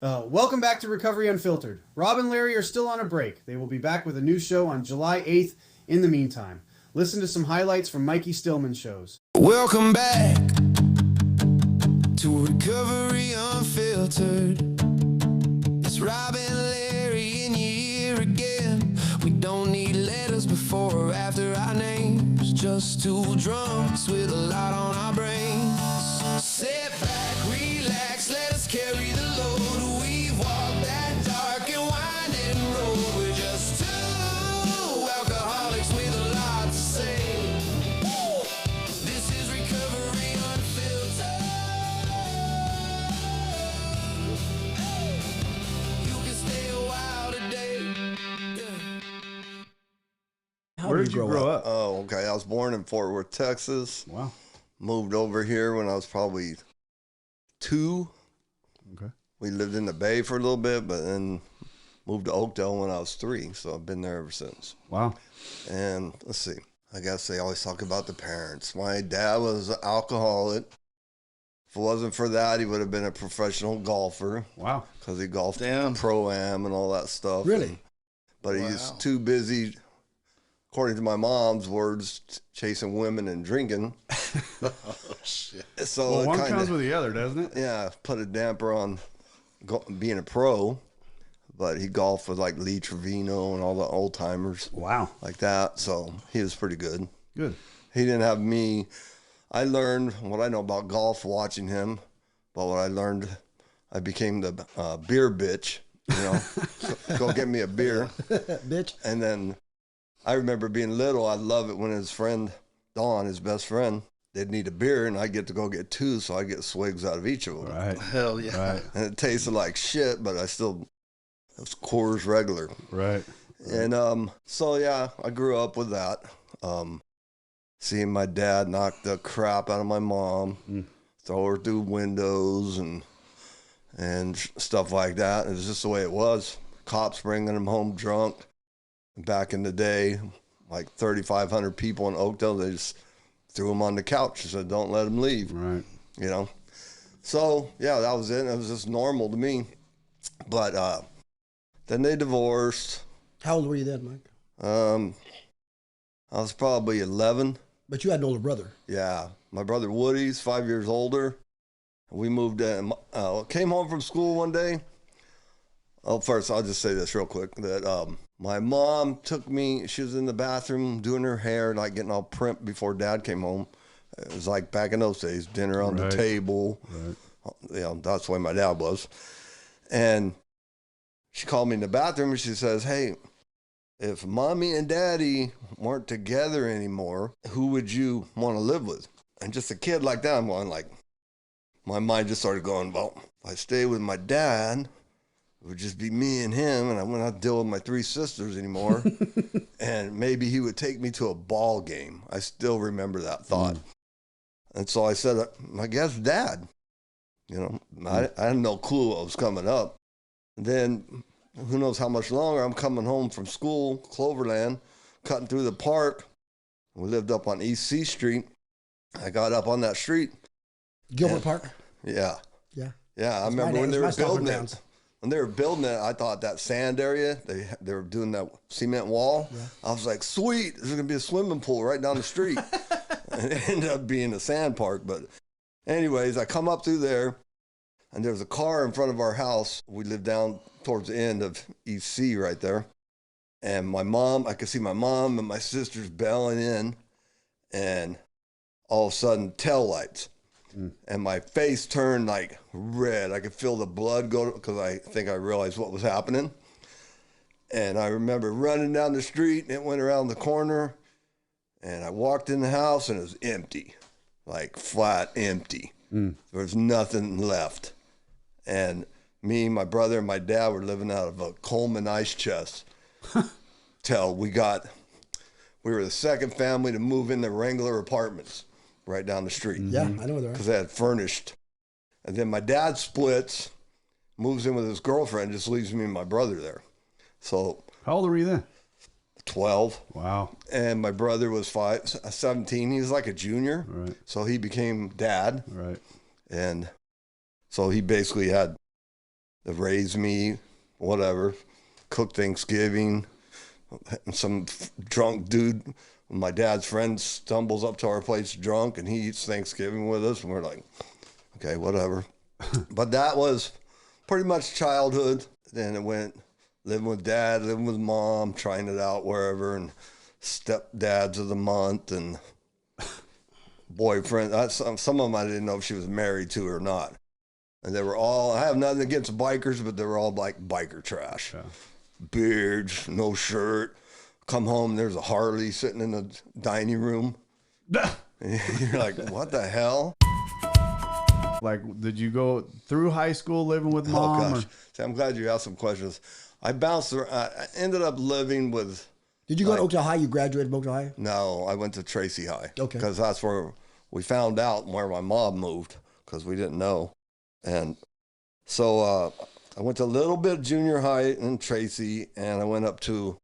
Welcome back to Recovery Unfiltered. Rob and Larry are still on a break. They will be back with a new show on July 8th. In the meantime, listen to some highlights from Mikey Stillman's shows. Welcome back to Recovery Unfiltered. It's Rob and Larry in your ear again. We don't need letters before or after our names. Just two drunks with a lot on our brains. Sit back, relax, let us carry the load. We've walked that dark and winding road. We're just two alcoholics with a lot to say. This is Recovery Unfiltered. You can stay a while today. Where did you grow up? Oh, okay. I was born in Fort Worth, Texas. Wow. Moved over here when I was probably 2. Okay. We lived in the Bay for a little bit, but then moved to Oakdale when I was 3. So I've been there ever since. Wow. And let's see. I guess they always talk about the parents. My dad was an alcoholic. If it wasn't for that, he would have been a professional golfer. Wow. Because he golfed Damn. Pro-Am and all that stuff. Really? But he's too busy, according to my mom's words, chasing women and drinking. Oh, shit. So Well, it one kinda, comes with the other, doesn't it? yeah, put a damper on being a pro. But he golfed with like Lee Trevino and all the old timers Wow. like that. So he was pretty good. Good. He didn't have me. I learned what I know about golf watching him. But what I learned, I became the beer bitch. You know, so go get me a beer. Bitch. And then I remember being little, I'd love it when his friend, Don, his best friend, they'd need a beer and I'd get to go get 2, so I'd get swigs out of each of them. Right. Hell yeah. Right. And it tasted like shit, but it was Coors regular. Right. And so, yeah, I grew up with that. Seeing my dad knock the crap out of my mom, throw her through windows and stuff like that. It was just the way it was. Cops bringing him home drunk. Back in the day, like 3,500 people in Oakdale, they just threw him on the couch and said, don't let him leave, Right. you know? So, yeah, that was it. It was just normal to me. But then they divorced. How old were you then, Mike? I was probably 11. But you had an older brother. Yeah. My brother Woody's 5 years older. We moved in, came home from school one day. Oh, first, I'll just say this real quick, that my mom took me, she was in the bathroom doing her hair, like getting all primped before Dad came home. It was like back in those days, dinner on the table. Right. You know, that's the way my dad was. And she called me in the bathroom and she says, hey, if Mommy and Daddy weren't together anymore, who would you want to live with? And just a kid like that, I'm going like, my mind just started going, well, if I stay with my dad, it would just be me and him, and I wouldn't have to deal with my 3 sisters anymore. And maybe he would take me to a ball game. I still remember that thought. And so I said, I guess Dad. You know, I had no clue what was coming up. And then who knows how much longer, I'm coming home from school, Cloverland, cutting through the park. We lived up on East C Street. I got up on that street. Gilbert Park? Yeah. Yeah. Yeah, I That's remember my when name. they It's were my stomping building it. grounds. When they were building it, I thought that sand area, they were doing that cement wall. Yeah. I was like, sweet, there's going to be a swimming pool right down the street. And it ended up being a sand park. But anyways, I come up through there, and there's a car in front of our house. We lived down towards the end of East C right there. And my mom, I could see my mom and my sisters bailing in, and all of a sudden, tail lights. And my face turned like red. I could feel the blood go, because I think I realized what was happening. And I remember running down the street, and it went around the corner, and I walked in the house, and it was empty, like flat empty. There was nothing left. And me, my brother, and my dad were living out of a Coleman ice chest till we were the second family to move in the Wrangler apartments right down the street. Yeah, I know there. Because they had furnished. And then my dad splits, moves in with his girlfriend, just leaves me and my brother there. So How old were you then? 12. Wow. And my brother was 17. He was like a junior. Right. So he became dad. Right. And so he basically had that raised me, whatever, cooked Thanksgiving. And some drunk dude, my dad's friend, stumbles up to our place drunk, and he eats Thanksgiving with us, and we're like, okay, whatever. But that was pretty much childhood. Then it went living with dad, living with mom, trying it out wherever, and stepdads of the month, and boyfriend. Some of them I didn't know if she was married to or not. And they were all, I have nothing against bikers, but they were all like biker trash. Yeah. Beards, no shirt. Come home, there's a Harley sitting in the dining room. You're like, what the hell? Like, did you go through high school living with mom? Oh, gosh. See, I'm glad you asked some questions. I bounced around. I ended up living with... Did you go to Oakdale High? You graduated from Oakdale High? No, I went to Tracy High. Okay. Because that's where we found out where my mom moved, because we didn't know. And so I went to a little bit of junior high in Tracy, and I went up to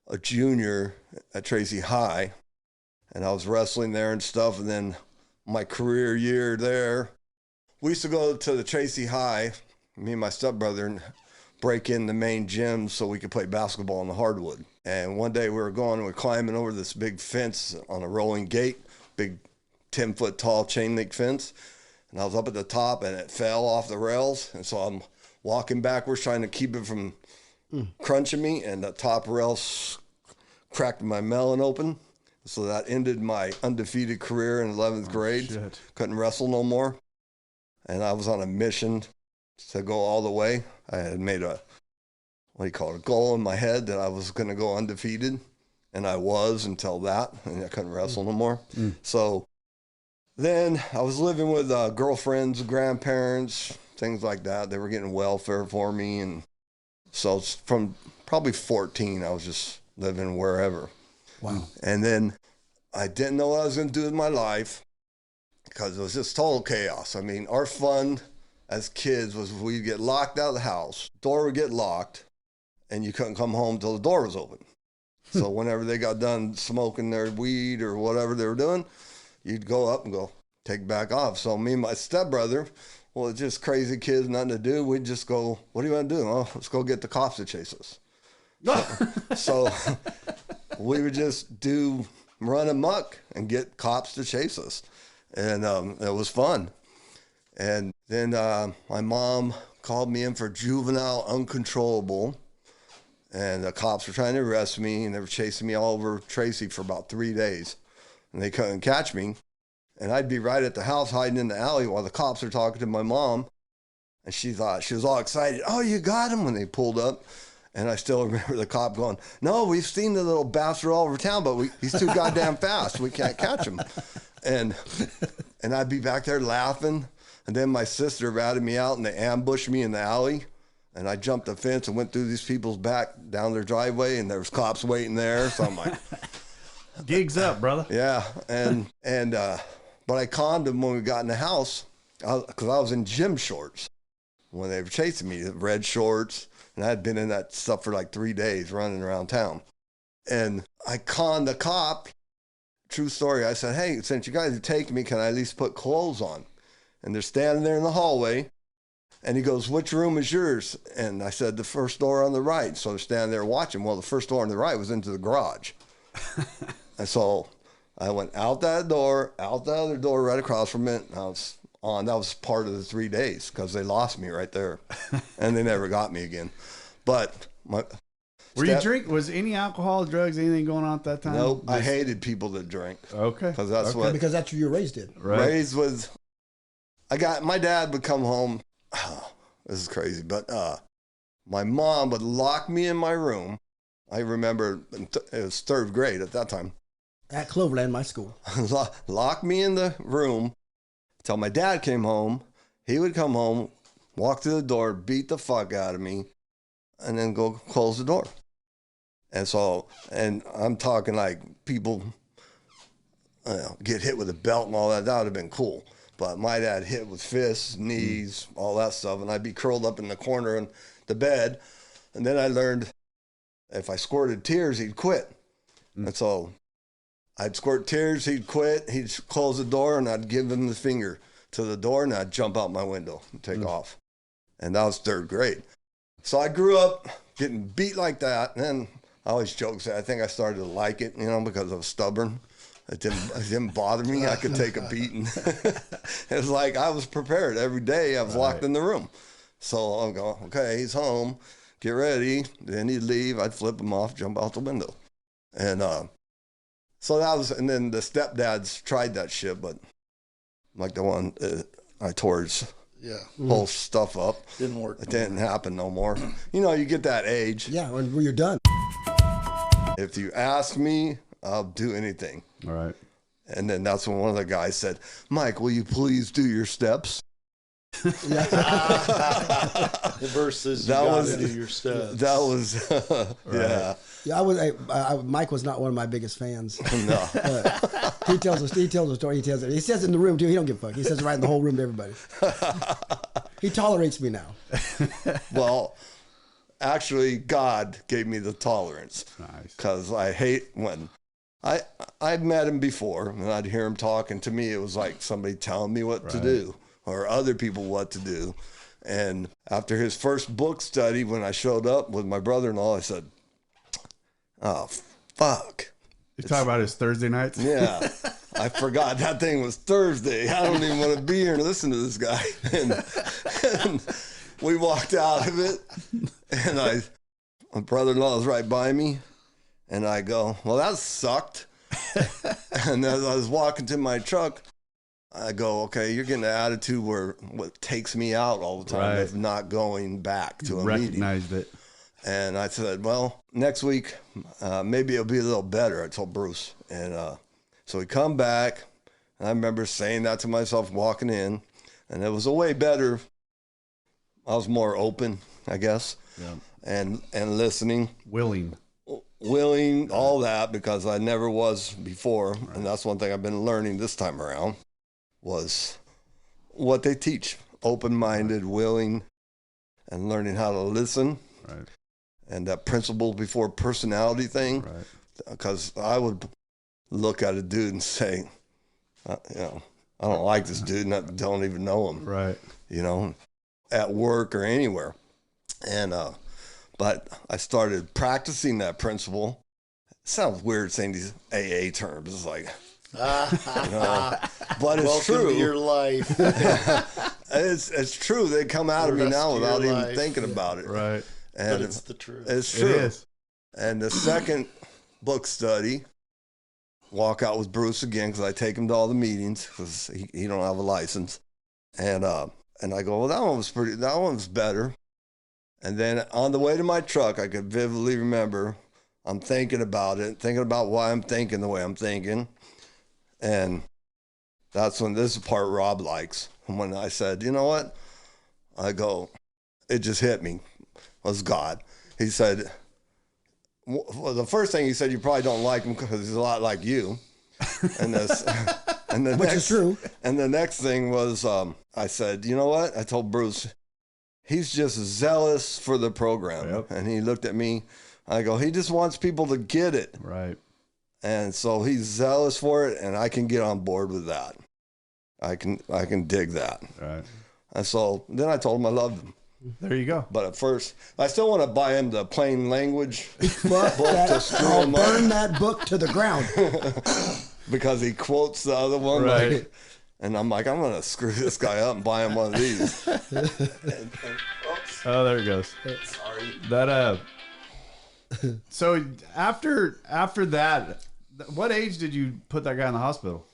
a junior at Tracy High, and I was wrestling there and stuff. And then my career year there, we used to go to the Tracy High, me and my stepbrother, and break in the main gym so we could play basketball on the hardwood. And one day we were climbing over this big fence on a rolling gate, big 10-foot tall chain link fence. And I was up at the top, and it fell off the rails. And so I'm walking backwards, trying to keep it from crunching me, and the top rails cracked my melon open. So that ended my undefeated career in 11th grade. Shit. Couldn't wrestle no more. And I was on a mission to go all the way. I had made a goal in my head that I was going to go undefeated. And I was until that, and I couldn't wrestle no more. So then I was living with girlfriends, grandparents, things like that. They were getting welfare for me. And so from probably 14, I was just living wherever. Wow. And then I didn't know what I was going to do with my life because it was just total chaos. I mean, our fun as kids was we'd get locked out of the house, door would get locked, and you couldn't come home till the door was open. So whenever they got done smoking their weed or whatever they were doing, you'd go up and go take back off. So me and my stepbrother, well, it's just crazy kids, nothing to do. We'd just go, what do you want to do? Oh, let's go get the cops to chase us. So we would just run amok and get cops to chase us. And it was fun. And then my mom called me in for juvenile uncontrollable. And the cops were trying to arrest me, and they were chasing me all over Tracy for about 3 days. And they couldn't catch me. And I'd be right at the house hiding in the alley while the cops are talking to my mom. And she thought, she was all excited. Oh, you got him, when they pulled up. And I still remember the cop going, no, we've seen the little bastard all over town, but he's too goddamn fast. We can't catch him. And I'd be back there laughing. And then my sister ratted me out, and they ambushed me in the alley. And I jumped the fence and went through these people's back down their driveway, and there was cops waiting there. So I'm like, gigs up, brother. yeah. But I conned them when we got in the house, because I was in gym shorts when they were chasing me, red shorts. And I had been in that stuff for like 3 days running around town. And I conned the cop. True story. I said, hey, since you guys are taking me, can I at least put clothes on? And they're standing there in the hallway. And he goes, which room is yours? And I said, the first door on the right. So they're standing there watching. Well, the first door on the right was into the garage. And so I went out that door, out the other door right across from it. And I was on. That was part of the 3 days because they lost me right there. And they never got me again. But were you drink? Was any alcohol, drugs, anything going on at that time? Nope. I hated people that drank. Okay. Because that's because that's what you were raised in. Right. Raised with, my dad would come home. Oh, this is crazy. But my mom would lock me in my room. I remember it was third grade at that time. At Cloverland, my school. Lock me in the room till my dad came home. He would come home, walk through the door, beat the fuck out of me, and then go close the door. And so, and I'm talking like people get hit with a belt and all that. That would have been cool. But my dad hit with fists, knees, all that stuff. And I'd be curled up in the corner in the bed. And then I learned if I squirted tears, he'd quit. And so I'd squirt tears, he'd quit, he'd close the door, and I'd give him the finger to the door, and I'd jump out my window and take off. And that was 3rd grade. So I grew up getting beat like that. And then I always joke, say, I think I started to like it, you know, because I was stubborn. It didn't bother me. I could take a beating. It was like I was prepared every day. I was locked in the room. So I'm going, okay, he's home. Get ready. Then he'd leave. I'd flip him off, jump out the window. And so that was, and then the stepdads tried that shit, but like the one I tore his whole stuff up. Didn't work. It didn't happen no more. You know, you get that age. Yeah, when you're done. If you ask me, I'll do anything. All right. And then that's when one of the guys said, Mike, will you please do your steps? Versus That you was- gotta do your steps. That was, yeah. Yeah, Mike was not one of my biggest fans. No. He tells a story. He says it in the room too. He don't give a fuck. He says it right in the whole room to everybody. He tolerates me now. Well, actually, God gave me the tolerance. Nice. Because I hate when I'd met him before and I'd hear him talk, and to me it was like somebody telling me what to do or other people what to do. And after his first book study, when I showed up with my brother-in-law, I said, oh, fuck. You talk about his Thursday nights? Yeah. I forgot that thing was Thursday. I don't even want to be here and listen to this guy. And we walked out of it, and my brother-in-law was right by me, and I go, well, that sucked. And as I was walking to my truck, I go, okay, you're getting an attitude where what takes me out all the time of not going back to a meeting. Recognized it. And I said, well, next week, maybe it'll be a little better, I told Bruce. And so we come back, and I remember saying that to myself walking in, and it was a way better. I was more open, I guess, and listening. Willing, All that, because I never was before. And that's one thing I've been learning this time around, was what they teach. Open-minded, willing, and learning how to listen. right? And that principle before personality thing, Right. because I would look at a dude and say, you know, I don't like this dude, and I don't even know him, Right. you know, at work or anywhere. And but I started practicing that principle. It sounds weird saying these AA terms. It's like, you know, but it's Welcome true. to your life. It's true. They come out of me The rest now of without your even life. thinking about it. Right. And But it's the truth. it's It true. is. And the second book study, walk out with Bruce again, because I take him to all the meetings because he don't have a license. And I go, well, that one was better. And then on the way to my truck, I could vividly remember I'm thinking about it, thinking about why I'm thinking the way I'm thinking. And that's when this is the part Rob likes. And when I said, you know what? I go, it just hit me. Was God. He said, well, the first thing he said, you probably don't like him because he's a lot like you. And Which is true. And the next thing was, I said, you know what? I told Bruce, he's just zealous for the program. Yep. And he looked at me. I go, he just wants people to get it. Right. And so he's zealous for it, and I can get on board with that. I can dig that. Right. And so then I told him I loved him. There you go. But at first, I still want to buy him the plain language Fuck book to that. screw I'll him burn up, that book to the ground. because he quotes the other one. Right. Like, and I'm like, I'm going to screw this guy up and buy him one of these. Oh, there it goes. Sorry. That So after that, what age did you put that guy in the hospital?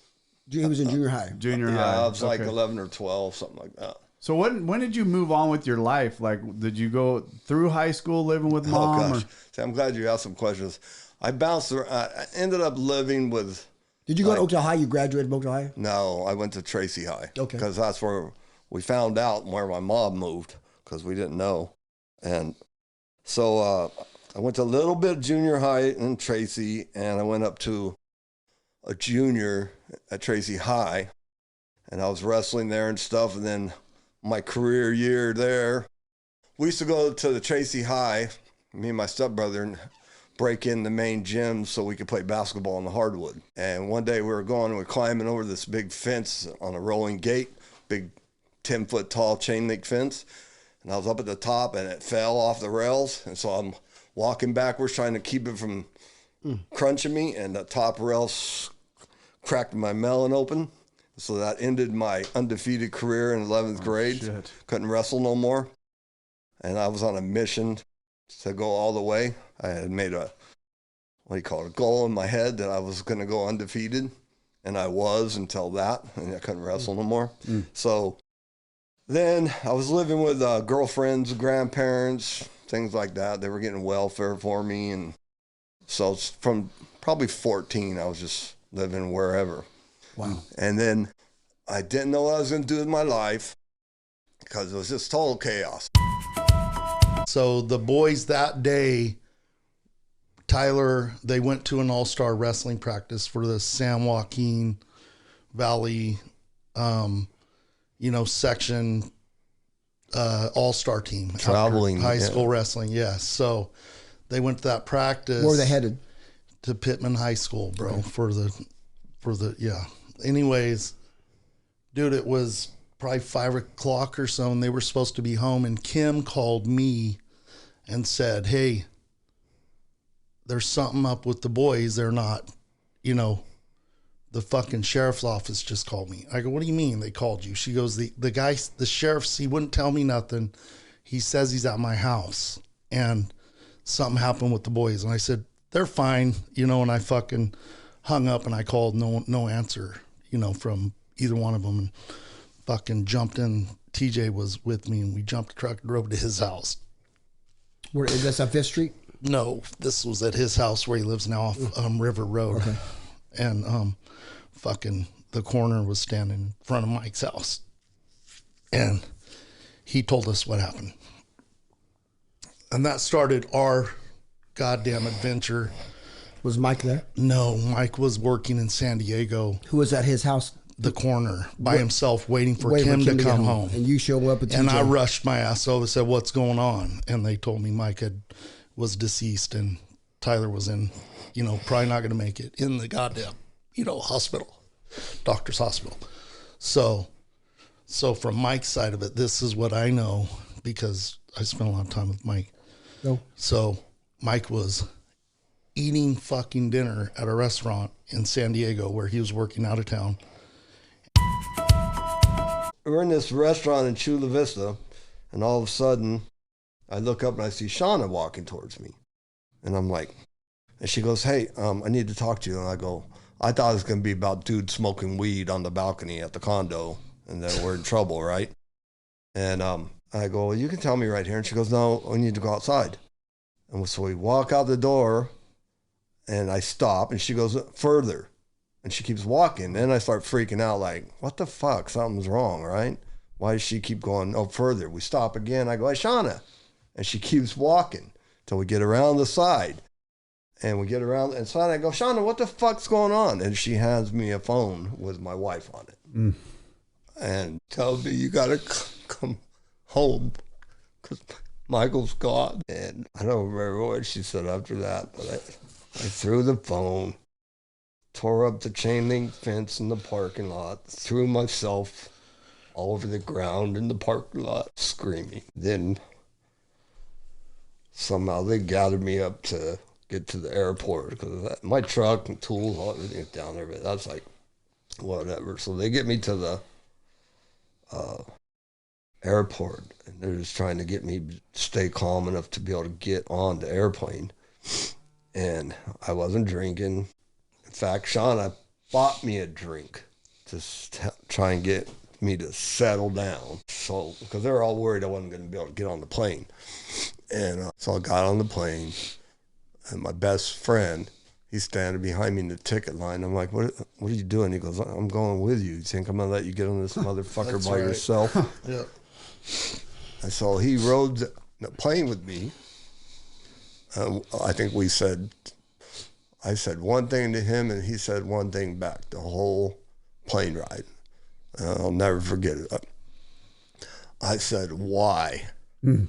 He was in junior high. Junior high. Yeah, I was like Okay. 11 or 12, something like that. So when did you move on with your life? Like, did you go through high school living with mom? Oh, gosh. Or? See, I'm glad you asked some questions. I bounced around. I ended up living with, Did you go to Oakdale High? You graduated from Oakdale High? no, I went to Tracy High. Okay. Because that's where we found out where my mom moved, because we didn't know. And so I went to a little bit of junior high in Tracy, and I went up to a junior at Tracy High, and I was wrestling there and stuff. And then my career year there, we used to go to the Tracy High, me and my stepbrother, and break in the main gym so we could play basketball on the hardwood. And one day we were climbing over this big fence on a rolling gate, big 10-foot tall chain link fence. and I was up at the top, and it fell off the rails, and so I'm walking backwards trying to keep it from crunching me, and the top rails cracked my melon open. So that ended my undefeated career in 11th grade. Shit. Couldn't wrestle no more. And I was on a mission to go all the way. I had made a goal in my head that I was going to go undefeated. And I was until that, and I couldn't wrestle no more. So then I was living with girlfriends, grandparents, things like that. They were getting welfare for me. And so from probably 14, I was just living wherever. Wow. And then I didn't know what I was going to do with my life because it was just total chaos. So the boys that day, Tyler, they went to an all-star wrestling practice for the San Joaquin Valley, section all-star team. Traveling. High school wrestling, yes. So they went to that practice. Where were they headed? To Pittman High School, bro, for the Anyways, dude, it was probably 5 o'clock or so, and they were supposed to be home, and Kim called me and said, hey, there's something up with the boys. They're not, the fucking sheriff's office just called me. I go, what do you mean they called you? She goes, the guy, the sheriff's, he wouldn't tell me nothing. He says he's at my house, and something happened with the boys. And I said, they're fine, and I fucking hung up, and I called no answer, from either one of them, and fucking jumped in. TJ was with me, and we jumped the truck and drove to his house. Where is this on 5th Street? No, this was at his house where he lives now off River Road. Okay. And fucking the coroner was standing in front of Mike's house, and he told us what happened. And that started our goddamn adventure. Was Mike there? No, Mike was working in San Diego. Who was at his house? The coroner by himself, waiting for Wait Kim to get come home. And you show up with And TJ. I rushed my ass over and said, what's going on? And they told me Mike was deceased, and Tyler was in, probably not going to make it in the goddamn, hospital, doctor's hospital. So from Mike's side of it, this is what I know because I spent a lot of time with Mike. No. So Mike was eating fucking dinner at a restaurant in San Diego where he was working out of town. We're in this restaurant in Chula Vista, and all of a sudden, I look up and I see Shauna walking towards me. And I'm like, and she goes, hey, I need to talk to you. And I go, I thought it was going to be about dude smoking weed on the balcony at the condo, and then we're in trouble, right? And I go, well, you can tell me right here. And she goes, no, we need to go outside. And so we walk out the door, and I stop, and she goes, further. And she keeps walking. Then I start freaking out like, what the fuck? Something's wrong, right? Why does she keep going no further? We stop again. I go, hey, Shauna. And she keeps walking till we get around the side. And we get around the side. I go, Shauna, what the fuck's going on? And she hands me a phone with my wife on it. And tells me, you got to come home because Michael's gone. And I don't remember what she said after that, but I threw the phone, tore up the chain link fence in the parking lot, threw myself all over the ground in the parking lot, screaming. Then somehow they gathered me up to get to the airport because my truck and tools, all everything's down there, but that's like whatever. So they get me to the airport, and they're just trying to get me to stay calm enough to be able to get on the airplane. And I wasn't drinking. In fact, Shauna bought me a drink to try and get me to settle down. So, because they were all worried I wasn't going to be able to get on the plane. And so I got on the plane, and my best friend, he's standing behind me in the ticket line. I'm like, what are you doing? He goes, I'm going with you. You think I'm going to let you get on this motherfucker by yourself? Yeah. And so he rode the plane with me. I think I said one thing to him, and he said one thing back the whole plane ride. I'll never forget it. I said, why? And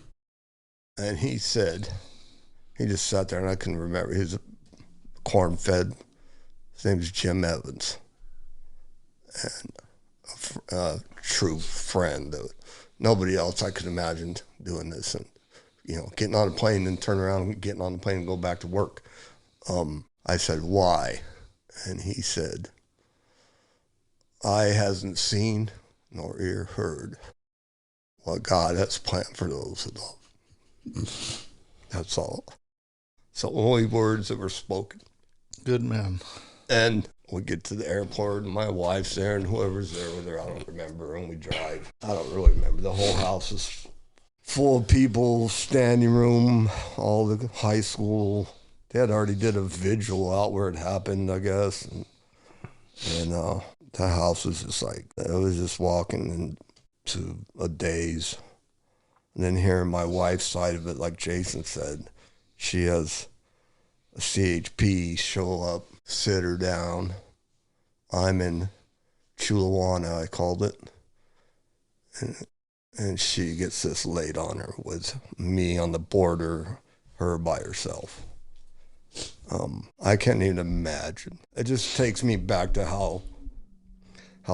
he said, he just sat there, and I couldn't remember. He was corn-fed. His name was Jim Evans. And a true friend, nobody else I could imagine doing this. And, you know, getting on a plane and turn around and getting on the plane and go back to work. I said, why? And he said, eye hasn't seen nor ear heard what God has planned for those who love. That's all. It's the only words that were spoken. Good man. And we get to the airport, and my wife's there, and whoever's there with her, I don't remember, and we drive. I don't really remember. The whole house is full of people, standing room, all the high school. They had already did a vigil out where it happened, I guess. And the house was just like, I was just walking into a daze. And then hearing my wife's side of it, like Jason said, she has a CHP show up, sit her down. I'm in Chulawana, I called it. And she gets this laid on her with me on the border, her by herself. I can't even imagine. It just takes me back to how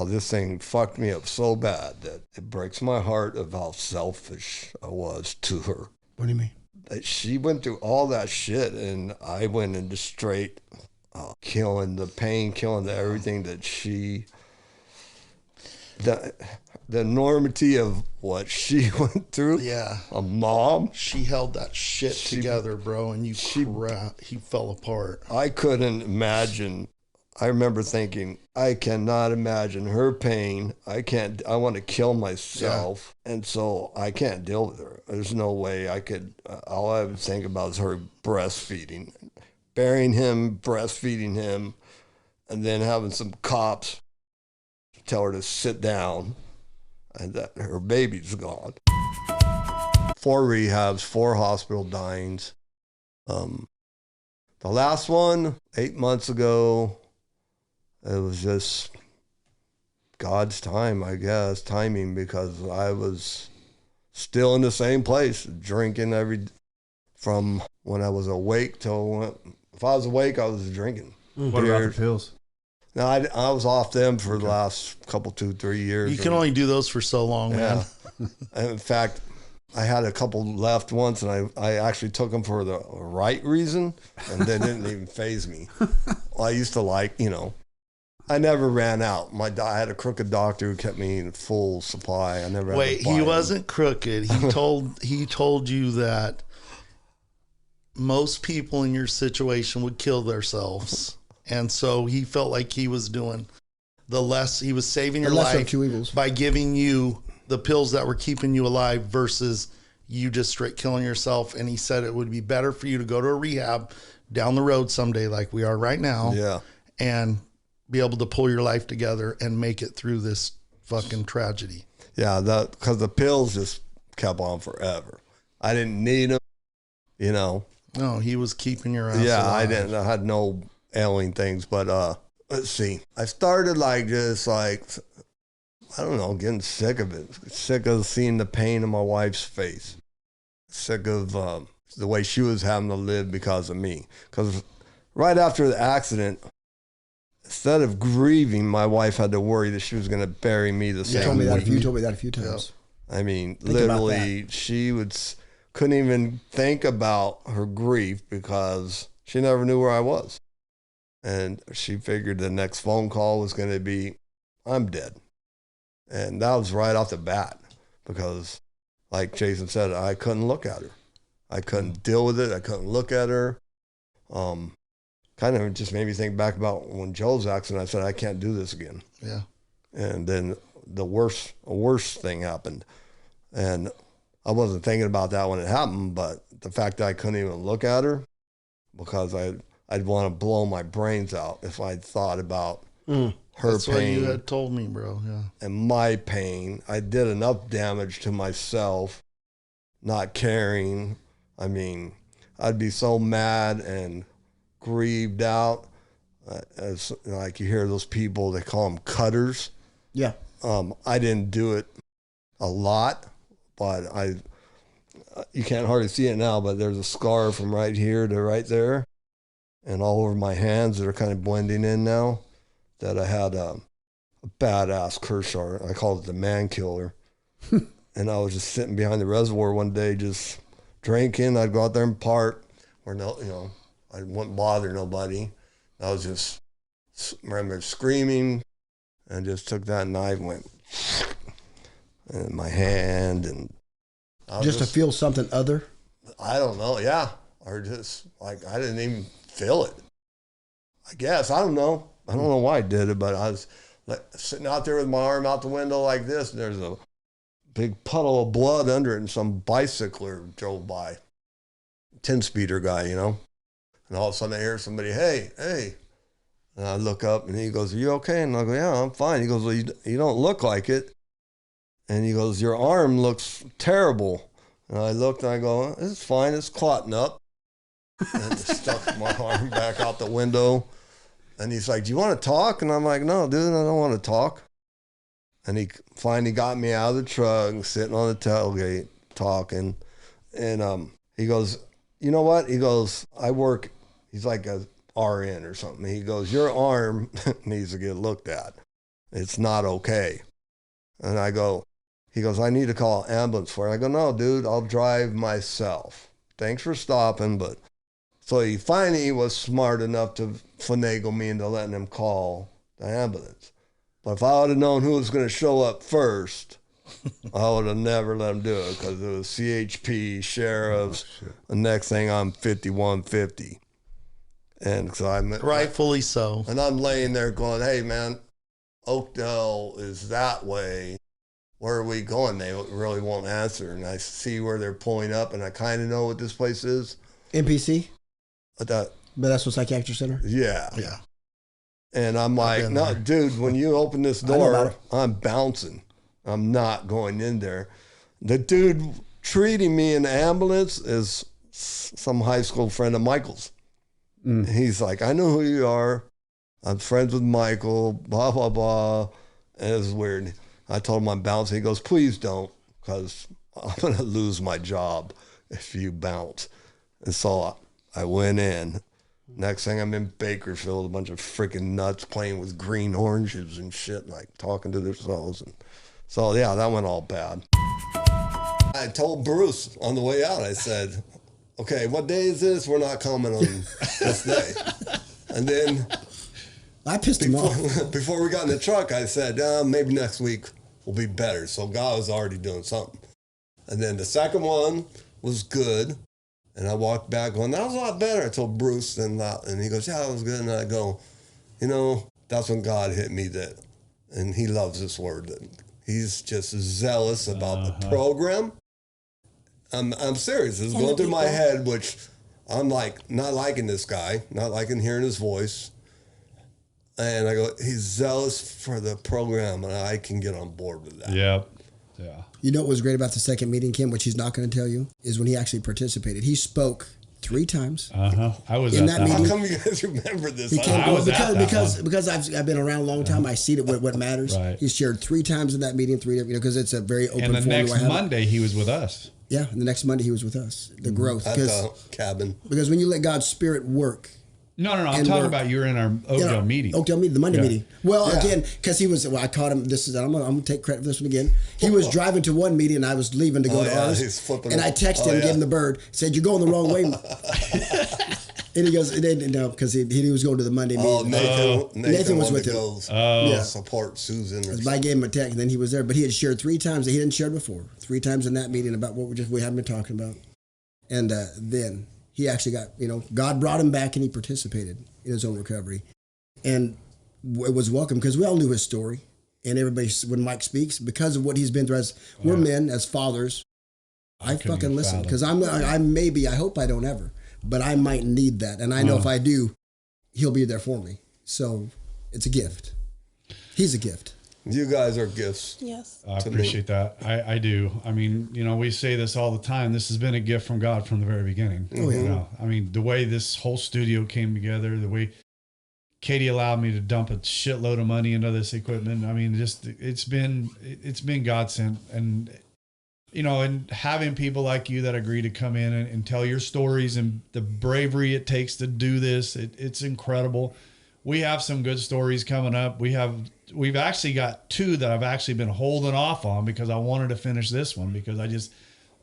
this thing fucked me up so bad that it breaks my heart of how selfish I was to her. What do you mean? She went through all that shit, and I went into straight killing the pain, killing the everything that she... The enormity of what she went through. Yeah. A mom. She held that shit together, bro, and he fell apart. I couldn't imagine. I remember thinking, I cannot imagine her pain. I want to kill myself. Yeah. And so I can't deal with her. There's no way I could. All I would think about is her breastfeeding, burying him, breastfeeding him, and then having some cops tell her to sit down and that her baby's gone. 4 rehabs, 4 hospital dinings. The last one, 8 months ago, it was just God's time, I guess, timing, because I was still in the same place, drinking from when I was awake till if I was awake, I was drinking. What about the pills? No, I was off them for the last couple, 2-3 years. You can only do those for so long, man. In fact, I had a couple left once, and I actually took them for the right reason, and they didn't even faze me. Well, I used to I never ran out. I had a crooked doctor who kept me in full supply. I never. Wait, he wasn't crooked. He told you that most people in your situation would kill themselves. And so he felt like he was doing he was saving your life 2 evils by giving you the pills that were keeping you alive versus you just straight killing yourself. And he said it would be better for you to go to a rehab down the road someday like we are right now. Yeah. And be able to pull your life together and make it through this fucking tragedy. Yeah, because the pills just kept on forever. I didn't need them, No, he was keeping your ass Yeah, alive. I had no ailing things, but let's see. I started I don't know, getting sick of it. Sick of seeing the pain in my wife's face. Sick of the way she was having to live because of me. Because right after the accident, instead of grieving, my wife had to worry that she was going to bury me the same week. You told me that a few times. I mean, literally, she couldn't even think about her grief because she never knew where I was. And she figured the next phone call was going to be, I'm dead. And that was right off the bat because, like Jason said, I couldn't look at her. I couldn't deal with it. I couldn't look at her. Kind of just made me think back about when Joe's accident. I said, I can't do this again. Yeah. And then a worse thing happened. And I wasn't thinking about that when it happened, but the fact that I couldn't even look at her because I'd want to blow my brains out if I'd thought about her That's pain. what you had told me, bro. Yeah. And my pain. I did enough damage to myself not caring. I mean, I'd be so mad and grieved out. As like you hear those people, they call them cutters. Yeah. I didn't do it a lot, but you can't hardly see it now, but there's a scar from right here to right there and all over my hands that are kind of blending in now that I had a badass Kershaw. I called it the man killer. And I was just sitting behind the reservoir one day, just drinking. I'd go out there and park where I wouldn't bother nobody. I was just, remember screaming, and just took that knife and went in my hand, and Just to feel something other? I don't know, yeah. Or just like I didn't even feel it. I guess. I don't know. I don't know why I did it, but I was like sitting out there with my arm out the window like this, and there's a big puddle of blood under it, and some bicycler drove by. 10-speeder guy, you know? And all of a sudden I hear somebody, hey. And I look up, and he goes, are you okay? And I go, yeah, I'm fine. He goes, well, you don't look like it. And he goes, your arm looks terrible. And I looked, and I go, it's fine. It's clotting up. And I just stuck my arm back out the window. And he's like, do you want to talk? And I'm like, no, dude, I don't want to talk. And he finally got me out of the truck, sitting on the tailgate, talking. And he goes, you know what? He goes, I work, he's like a RN or something. He goes, your arm needs to get looked at. It's not okay. And I go, he goes, I need to call an ambulance for it. I go, no, dude, I'll drive myself. Thanks for stopping, but. So he finally was smart enough to finagle me into letting him call the ambulance. But if I would have known who was going to show up first, I would have never let him do it, because it was CHP, sheriffs. The next thing, I'm 5150. And so I'm Rightfully so. And I'm laying there going, hey, man, Oakdale is that way. Where are we going? They really won't answer. And I see where they're pulling up, and I kind of know what this place is. NPC? That, Medical Psychiatric Center? yeah. Yeah. And I'm like, no, dude, when you open this door, I'm bouncing. I'm not going in there. The dude treating me in the ambulance is some high school friend of Michael's. He's like, I know who you are. I'm friends with Michael, blah, blah, blah. And it was weird. I told him I'm bouncing. He goes, please don't, because I'm going to lose my job if you bounce. And so I went in. Next thing, I'm in Bakersfield, a bunch of freaking nuts playing with green oranges and shit, like talking to themselves. And so, yeah, that went all bad. I told Bruce on the way out, I said, okay, what day is this? We're not coming on this day. And then I pissed him off. Before we got in the truck, I said, maybe next week will be better. So God was already doing something. And then the second one was good. And I walked back going, that was a lot better. I told Bruce, and he goes, yeah, that was good. And I go, that's when God hit me and he loves this word, that he's just zealous about the program. I'm serious. It's going through my head, which I'm like, not liking this guy, not liking hearing his voice. And I go, he's zealous for the program, and I can get on board with that. Yep. Yeah. You know what was great about the second meeting, Kim, which he's not going to tell you, is when he actually participated. He spoke 3 times. I was in at that that. meeting. How come you guys remember this? Because I've been around a long time. I see that what matters. Right. He shared 3 times in that meeting, because it's a very open And the forum. next Monday, he was with us. Yeah, and the next Monday he was with us. The growth. At the cabin. Because when you let God's Spirit work. No. I'm talking about you were in our Oakdale meeting. Oakdale meeting, the Monday meeting. Well, again, because he was, I caught him. I'm going to take credit for this one again. He was driving to one meeting, and I was leaving to go to ours. He's flipping and I texted him, gave him the bird, said, "You're going the wrong way." And he goes, "No," because he was going to the Monday meeting. Nathan was with him. Yeah, support Susan. I gave him a text, and then he was there. But he had shared 3 times that he hadn't shared before. 3 times in that meeting about what we haven't been talking about. And then he actually got, God brought him back, and he participated in his own recovery. And it was welcome, because we all knew his story. And everybody, when Mike speaks, because of what he's been through, as we're men, as fathers, I fucking listen. Because I hope I don't ever, but I might need that. And I know if I do, he'll be there for me. So it's a gift. He's a gift. You guys are gifts. Yes. I appreciate that. I do. I mean, we say this all the time. This has been a gift from God from the very beginning. Oh, yeah. I mean, the way this whole studio came together, the way Katie allowed me to dump a shitload of money into this equipment. I mean, just it's been God sent, and and having people like you that agree to come in and tell your stories and the bravery it takes to do this, it's incredible. we have some good stories coming up. We've actually got 2 that I've actually been holding off on because I wanted to finish this one because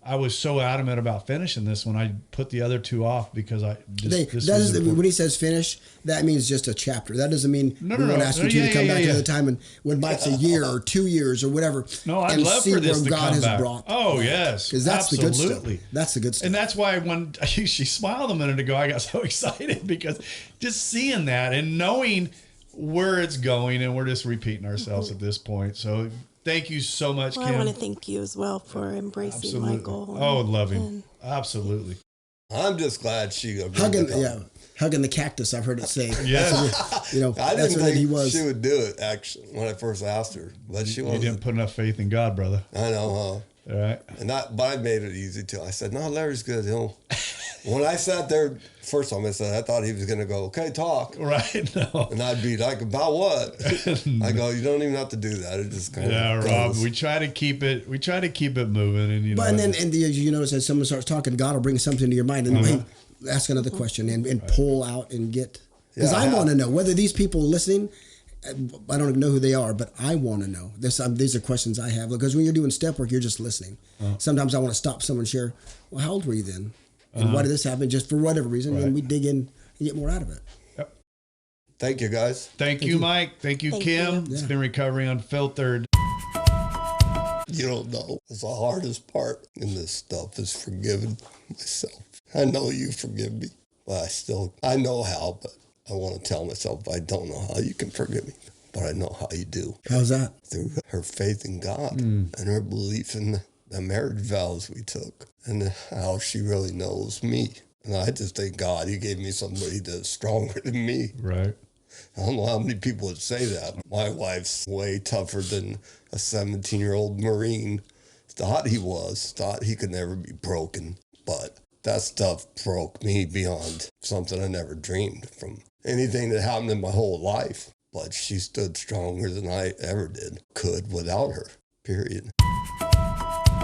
I was so adamant about finishing this one. I put the other 2 off because when he says finish, that means just a chapter. That doesn't mean we won't ask you to come back another time and when Mike's a year or 2 years or whatever. No, I'd and love see for this where to God come has back. brought. Oh yes, because that's absolutely. the good stuff. That's the good stuff. And that's why when she smiled a minute ago, I got so excited because just seeing that and knowing where it's going, and we're just repeating ourselves at this point. So thank you so much, Well, Kim. I want to thank you as well for embracing Absolutely. Michael. Oh, love him. Absolutely. I'm just glad she agreed to come. Hugging the cactus. I've heard it say. Yes. You know, I that's didn't what he think was. she would do it actually when I first asked her, but she You wasn't. didn't put enough faith in God, brother. I know, huh? All right. But I made it easy too. I said, "No, Larry's good." When I sat there first time, I thought he was going to go, "Okay, talk." Right. No. And I'd be like, "About what?" I go, "You don't even have to do that. It just kind Yeah, of Rob. goes." We try to keep it moving, and But and then you notice as someone starts talking, God will bring something to your mind and hey, ask another question and pull out and get. Because I want to know whether these people listening. I don't know who they are, but I want to know. These are questions I have because when you're doing step work, you're just listening. Sometimes I want to stop someone and share. Well, how old were you then? And why did this happen? Just for whatever reason, and we dig in and get more out of it. Yep. Thank you, guys. Thank you, Mike. Thank you, Kim. It's been Recovery Unfiltered. You don't know. It's the hardest part in this stuff is forgiving myself. I know you forgive me, but I know how, but I want to tell myself I don't know how you can forgive me, but I know how you do. How's that? Through her faith in God and her belief in the marriage vows we took and how she really knows me. And I just thank God he gave me somebody that's stronger than me. Right. I don't know how many people would say that. My wife's way tougher than a 17-year-old Marine thought he could never be broken. But that stuff broke me beyond something I never dreamed from anything that happened in my whole life. But she stood stronger than I ever could without her, period.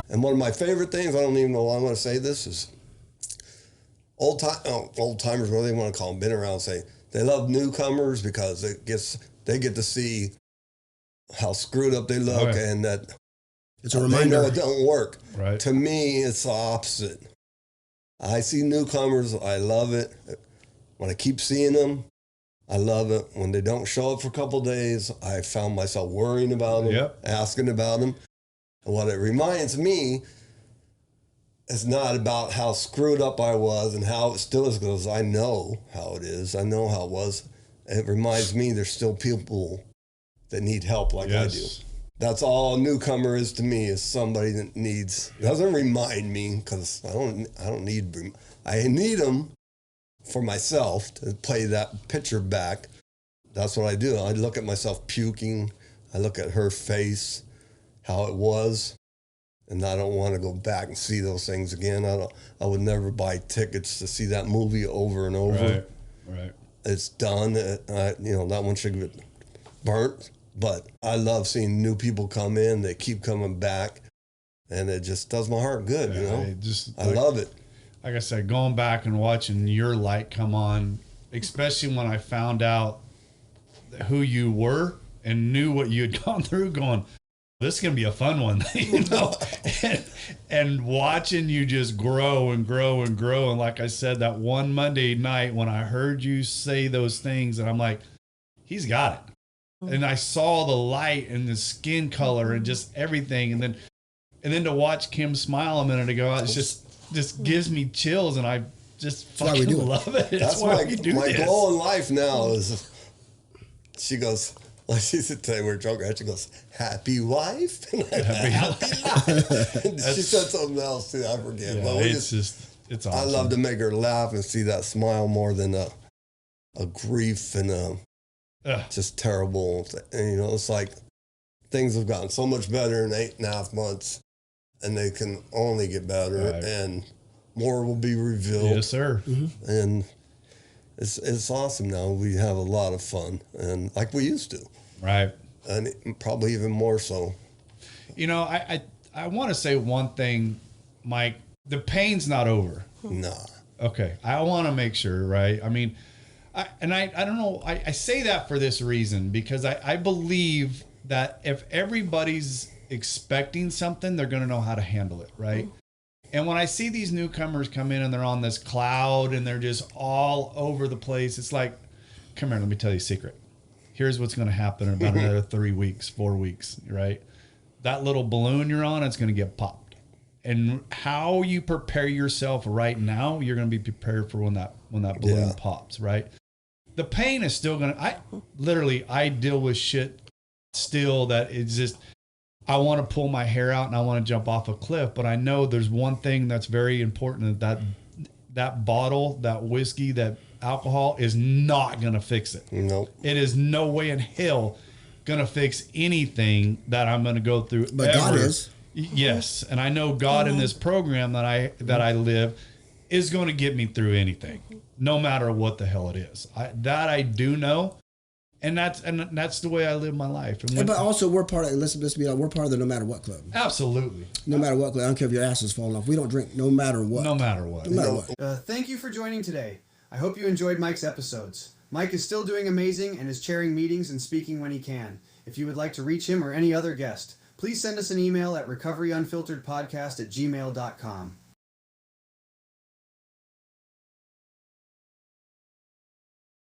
And one of my favorite things, I don't even know why I'm going to say this, is old timers, whatever they want to call them, been around, say they love newcomers because they get to see how screwed up they look and that it's a they reminder know it don't work. Right. To me, it's the opposite. I see newcomers, I love it. When I keep seeing them, I love it. When they don't show up for a couple of days, I found myself worrying about them, asking about them. And what it reminds me is not about how screwed up I was and how it still is, because I know how it is. I know how it was. It reminds me there's still people that need help like I do. That's all a newcomer is to me, is somebody that doesn't remind me, because I need them for myself to play that picture back. That's what I do. I look at myself puking. I look at her face, how it was, and I don't want to go back and see those things again. I would never buy tickets to see that movie over and over. Right. It's done. That one should get burnt. But I love seeing new people come in. They keep coming back, and it just does my heart good. I love it. Like I said, going back and watching your light come on, especially when I found out who you were and knew what you had gone through, going, this is going to be a fun one, and watching you just grow and grow and grow. And like I said, that one Monday night when I heard you say those things, and I'm like, he's got it. And I saw the light and the skin color and just everything. And then to watch Kim smile a minute ago, it's just gives me chills, and I just fucking love it. That's why we do my goal in life now is, she goes, like she said today, we're joking, she goes, happy wife? And happy life. And she said something else too, I forget. Yeah, but it's awesome. I love to make her laugh and see that smile more than a grief and just terrible. And, it's like things have gotten so much better in 8.5 months, and they can only get better, and more will be revealed. Yes, sir. Mm-hmm. And it's awesome now. We have a lot of fun, and like we used to. Right. And probably even more so. I want to say one thing, Mike. The pain's not over. Nah. Okay. I want to make sure, right? I mean, I don't know. I say that for this reason, because I believe that if everybody's expecting something, they're going to know how to handle it, right? And when I see these newcomers come in and they're on this cloud and they're just all over the place, it's like, come here, let me tell you a secret. Here's what's going to happen in about another 3 weeks, 4 weeks, right? That little balloon you're on, it's going to get popped. And how you prepare yourself right now, you're going to be prepared for when that balloon pops, right? The pain is still going to, I deal with shit still that it's just, I want to pull my hair out and I want to jump off a cliff, but I know there's one thing that's very important, that bottle, that whiskey, that alcohol is not going to fix it. Nope. It is no way in hell going to fix anything that I'm going to go through. But ever. God is. Yes. And I know God in this program that I live is going to get me through anything, no matter what the hell it is. I do know. And that's the way I live my life. And But also, we're part of. Let's be honest. We're part of the No Matter What Club. Absolutely. No matter what club. I don't care if your ass is falling off. We don't drink. No matter what. No matter what. No matter what. Thank you for joining today. I hope you enjoyed Mike's episodes. Mike is still doing amazing and is chairing meetings and speaking when he can. If you would like to reach him or any other guest, please send us an email at recoveryunfilteredpodcast@gmail.com.